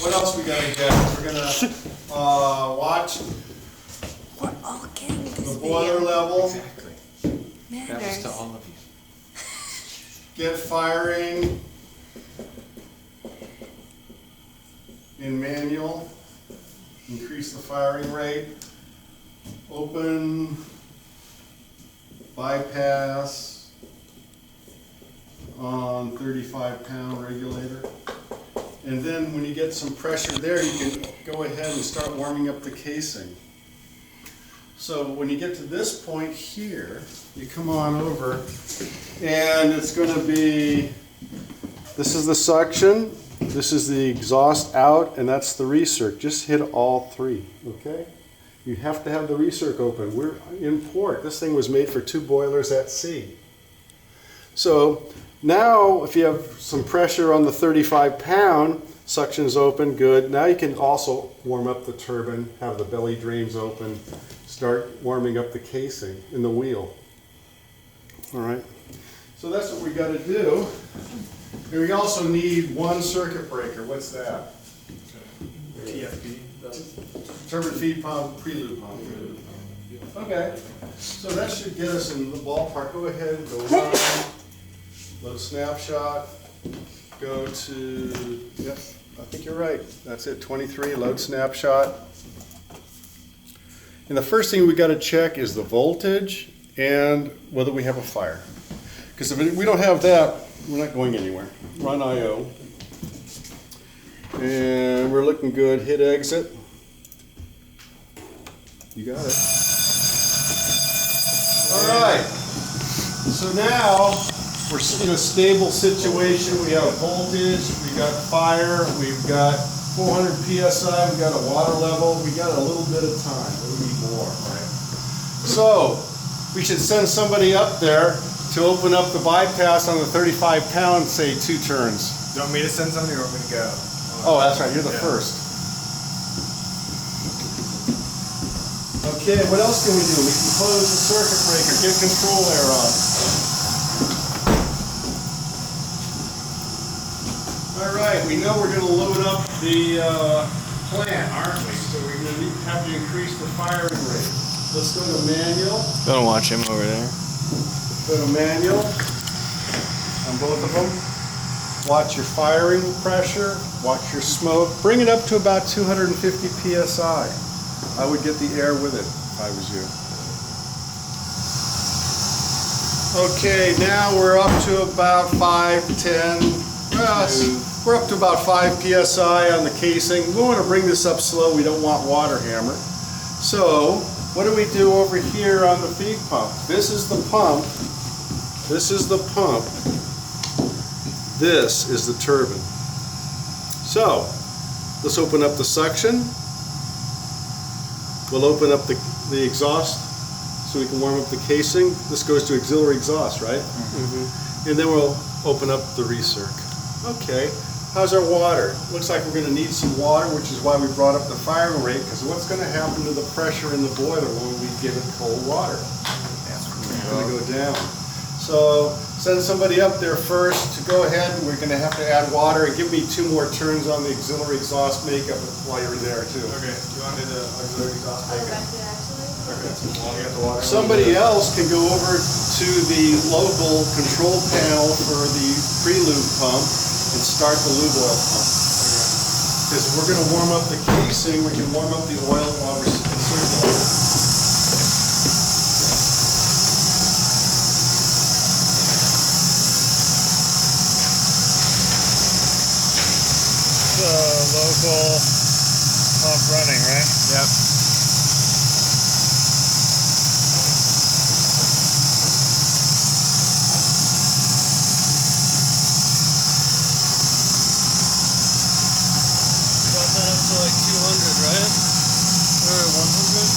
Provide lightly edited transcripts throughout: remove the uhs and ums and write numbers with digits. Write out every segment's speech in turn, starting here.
What else we gotta get? We're gonna watch We're all getting this the boiler level, Exactly. That was to all of you. get firing in manual, increase the firing rate, open, bypass on 35-pound regulator. And then when you get some pressure there, you can go ahead and start warming up the casing. So when you get to this point here, you come on over, and it's going to be, this is the suction, this is the exhaust out, and that's the recirc. Just hit all three, okay? You have to have the recirc open. We're in port. This thing was made for 2 boilers at sea. So now if you have some pressure on the 35-pound, suction's open, good. Now you can also warm up the turbine, have the belly drains open, start warming up the casing in the wheel. All right, so that's what we got to do. And we also need 1 circuit breaker. What's that? TFP. Turbine feed pump, prelude pump. Okay, so that should get us in the ballpark. Go ahead and go run, load snapshot, go to, yep, I think you're right. That's it, 23, load snapshot. And the first thing we got to check is the voltage and whether we have a fire. Because if we don't have that, we're not going anywhere. Run IO. And we're looking good. Hit exit. You got it. All right. So now we're in a stable situation. We have voltage, we got fire, we've got 400 psi, we've got a water level, we got a little bit of time. We need more, right? So we should send somebody up there to open up the bypass on the 35-pound, say 2 turns. Do you want me to send something or want me to go? Oh, that's right, you're the first. Okay, what else can we do? We can close the circuit breaker, get control air on. All right, we know we're going to load up the plant, aren't we? So we're going to have to increase the firing rate. Let's go to manual. Gonna watch him over there. Go to manual on both of them. Watch your firing pressure, watch your smoke. Bring it up to about 250 psi. I would get the air with it if I was you. Okay, now we're up to about 5, 10, we're up to about 5 psi on the casing. We want to bring this up slow, we don't want water hammer. So, what do we do over here on the feed pump? This is the pump. This is the pump. This is the turbine. So, let's open up the suction. We'll open up the exhaust so we can warm up the casing. This goes to auxiliary exhaust, right? Mm-hmm. And then we'll open up the recirc. Okay, how's our water? Looks like we're going to need some water, which is why we brought up the firing rate, because what's going to happen to the pressure in the boiler when we give it cold water? It's going to go down. So send somebody up there first to go ahead, and we're going to have to add water, and give me 2 more turns on the auxiliary exhaust makeup while you're there too. Okay, you wanted the auxiliary exhaust makeup? Somebody else can go over to the local control panel for the pre-lube pump and start the lube oil pump. Because if we're going to warm up the casing, we can warm up the oil while we're circulating. Local pump running, right? Yep. Got that up to like 200, right? Or 100?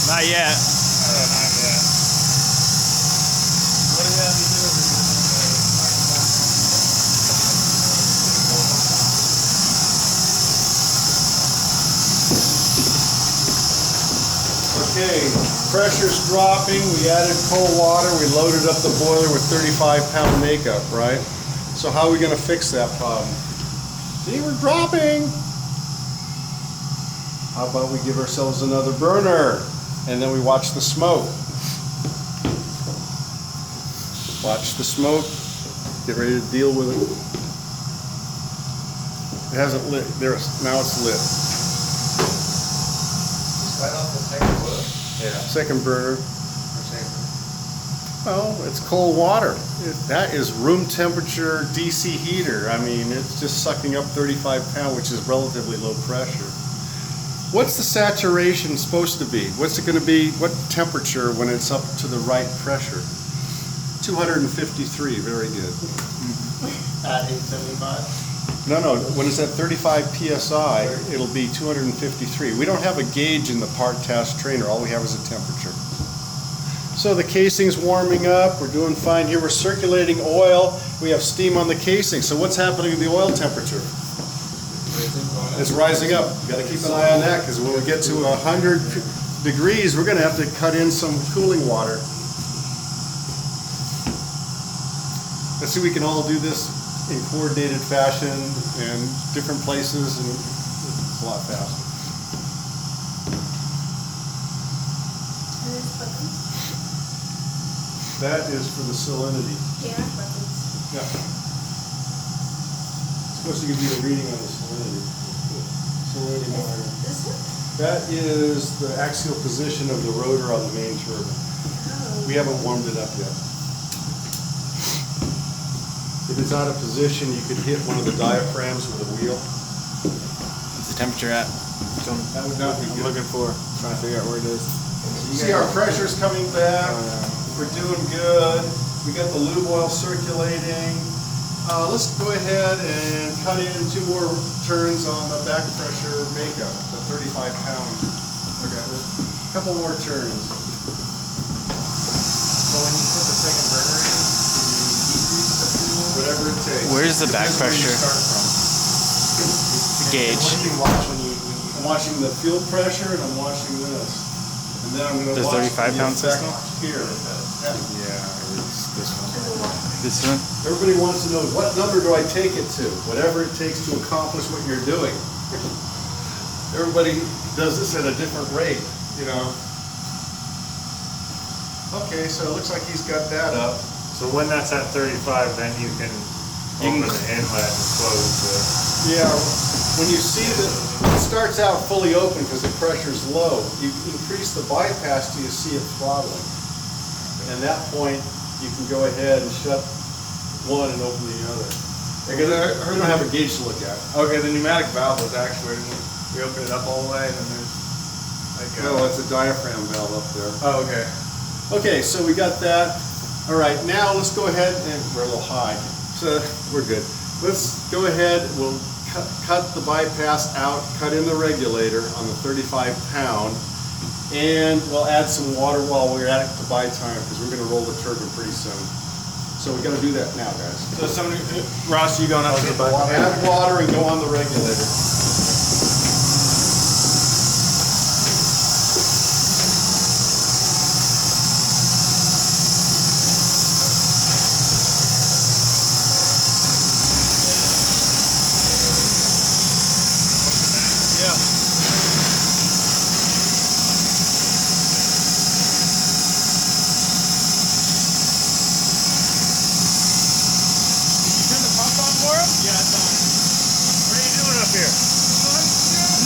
Not yet. Not yet. What do you have to do? Okay, pressure's dropping, we added cold water, we loaded up the boiler with 35-pound makeup, right? So how are we going to fix that problem? See, we're dropping. How about we give ourselves another burner and then we watch the smoke. Watch the smoke. Get ready to deal with it. It hasn't lit. Now it's lit. Right off the second wood? Yeah. Second burner. Well, it's cold water. That is room temperature DC heater. I mean, it's just sucking up 35 pounds, which is relatively low pressure. What's the saturation supposed to be? What's it going to be? What temperature when it's up to the right pressure? 253. Very good. At 875? No, when it's at 35 psi, it'll be 253. We don't have a gauge in the part task trainer. All we have is a temperature. So the casing's warming up. We're doing fine here. We're circulating oil. We have steam on the casing. So what's happening to the oil temperature? It's rising up. You got to keep an eye on that because when we get to 100 degrees, we're going to have to cut in some cooling water. Let's see if we can all do this in coordinated fashion and different places, and it's a lot faster. That is for the salinity. Yeah, buttons. Yeah. It's supposed to give you a reading on the salinity. Salinity monitor. This one? That is the axial position of the rotor on the main turbine. Oh. We haven't warmed it up yet. If it's out of position, you could hit one of the diaphragms with a wheel. What's the temperature at? That would not be I'm good. looking for. Trying to figure out where it is. See, our pressure's coming back. We're doing good. We got the lube oil circulating. Let's go ahead and cut in 2 more turns on the back pressure makeup, the 35 pound. Okay. A couple more turns. So when you put the second burner in, do you decrease the fuel? Whatever it takes. Where's the back Depends where you pressure? start from. Gauge. What do you watch when you I'm watching the fuel pressure and I'm watching this. And then I'm going to The watch 35 pound effect system? here. Yeah. Yeah, it's this one. This one? Everybody wants to know, what number do I take it to? Whatever it takes to accomplish what you're doing. Everybody does this at a different rate, you know. Okay, so it looks like he's got that up. So when that's at 35, then you can open the inlet and close the... Yeah, when you see that it starts out fully open because the pressure's low, you increase the bypass till you see it throttling. And at that point, you can go ahead and shut one and open the other. Because we don't have a gauge to look at. Okay, the pneumatic valve was actuated. We open it up all the way, and then there's like No, it's a diaphragm valve up there. Oh, okay. Okay, so we got that. All right, now let's go ahead and we're a little high, so we're good. Let's go ahead. We'll cut the bypass out, cut in the regulator on the 35 pound, and we'll add some water while we're at it to buy time because we're going to roll the turbine pretty soon. So we're going to do that now, guys. So somebody, Ross, you going up to the button? Add water and go on the regulator.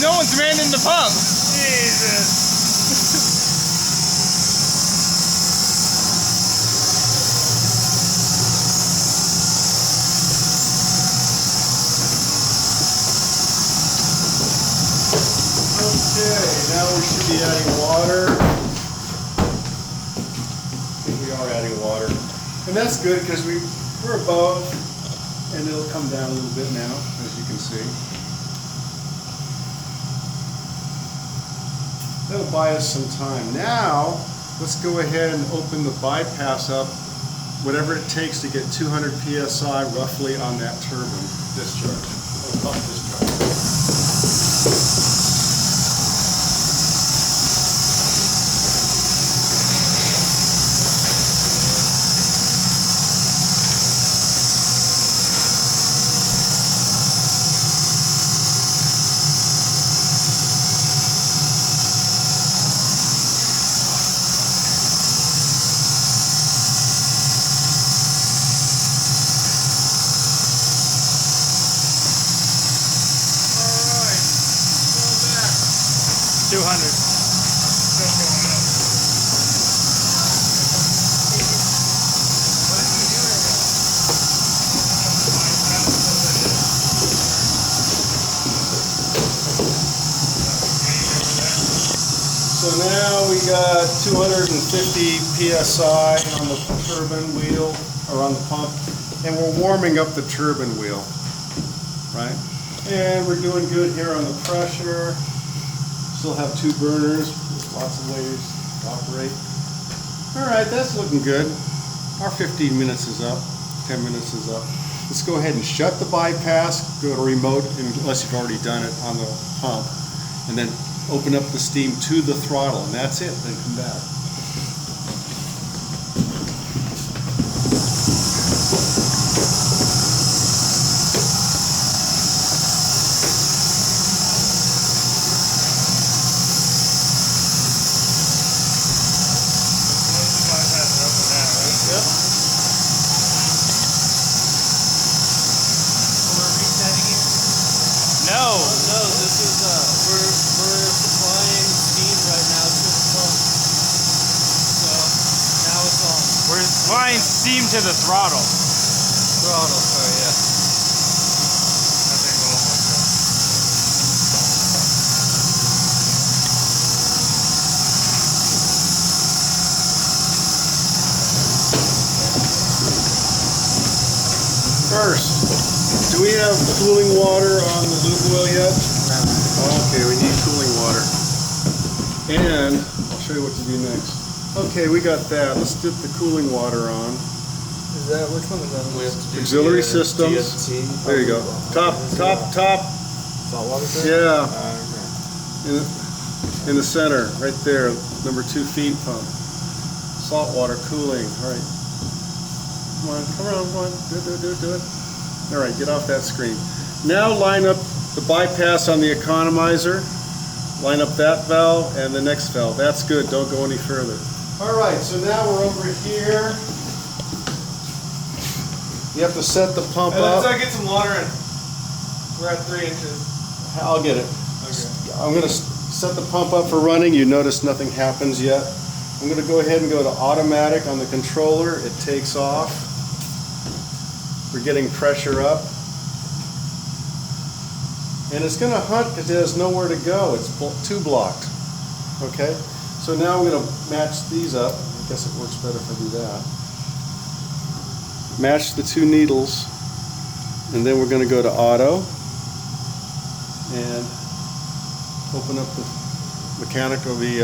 No one's manning the pump. Jesus! Okay, now we should be adding water. I think we are adding water. And that's good because we're above and it'll come down a little bit now, as you can see. That'll buy us some time. Now, let's go ahead and open the bypass up, whatever it takes to get 200 PSI roughly on that turbine discharge. Pump discharge. So now we got 250 PSI on the turbine wheel, or on the pump, and we're warming up the turbine wheel, right? And we're doing good here on the pressure. Still have 2 burners, lots of ways to operate. All right, that's looking good. Our 15 minutes is up, 10 minutes is up. Let's go ahead and shut the bypass, go to remote, unless you've already done it on the pump, and then open up the steam to the throttle, and that's it, then come back. Yep. No, this is we're supplying steam right now to the pump. So now it's on. We're applying steam to the throttle. Throttle, sorry, yeah. First, do we have cooling water on the lube oil yet? Okay, we need cooling water. And I'll show you what to do next. Okay, we got that. Let's dip the cooling water on. Is that, which one is that? We have to do Auxiliary the, systems. TFT. There you go. Top. Saltwater tank? Yeah, Okay. in the center, right there, number 2 feed pump. Salt water cooling. All right. Come on. Do it. All right, get off that screen. Now line up the bypass on the economizer. Line up that valve and the next valve. That's good, don't go any further. All right, so now we're over here. You have to set the pump Hey, let's up. get some water in. We're at 3 inches. I'll get it. Okay. I'm gonna set the pump up for running. You notice nothing happens yet. I'm gonna go ahead and go to automatic on the controller. It takes off. We're getting pressure up. And it's gonna hunt because it has nowhere to go. It's 2 blocked. Okay? So now I'm gonna match these up. I guess it works better if I do that. Match the 2 needles. And then we're gonna go to auto. And open up the mechanical, the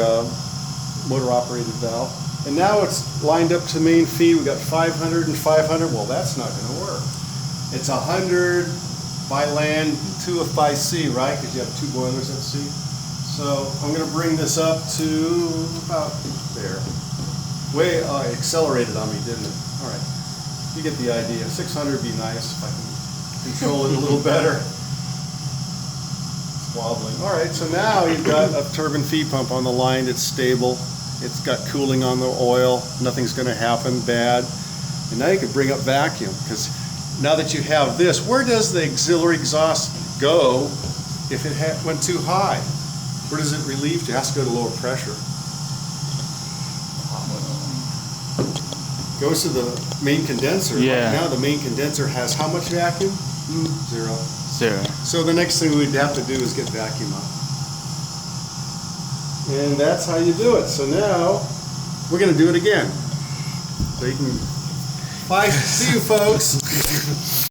motor operated valve. And now it's lined up to main feed. We've got 500 and 500. Well, that's not going to work. It's 100 by land, 2 by sea, right? Because you have 2 boilers at sea. So I'm going to bring this up to about there. Way accelerated on me, didn't it? All right. You get the idea. 600 would be nice if I can control it a little better. It's wobbling. All right, so now you've got a turbine feed pump on the line. It's stable. It's got cooling on the oil. Nothing's going to happen bad. And now you can bring up vacuum, because now that you have this, where does the auxiliary exhaust go if it went too high? Where does it relieve to? It has to go to lower pressure. Goes to the main condenser. Yeah. Right now the main condenser has how much vacuum? 0. 0. So the next thing we'd have to do is get vacuum up. And that's how you do it. So now we're going to do it again. So you can. Bye. See you, folks.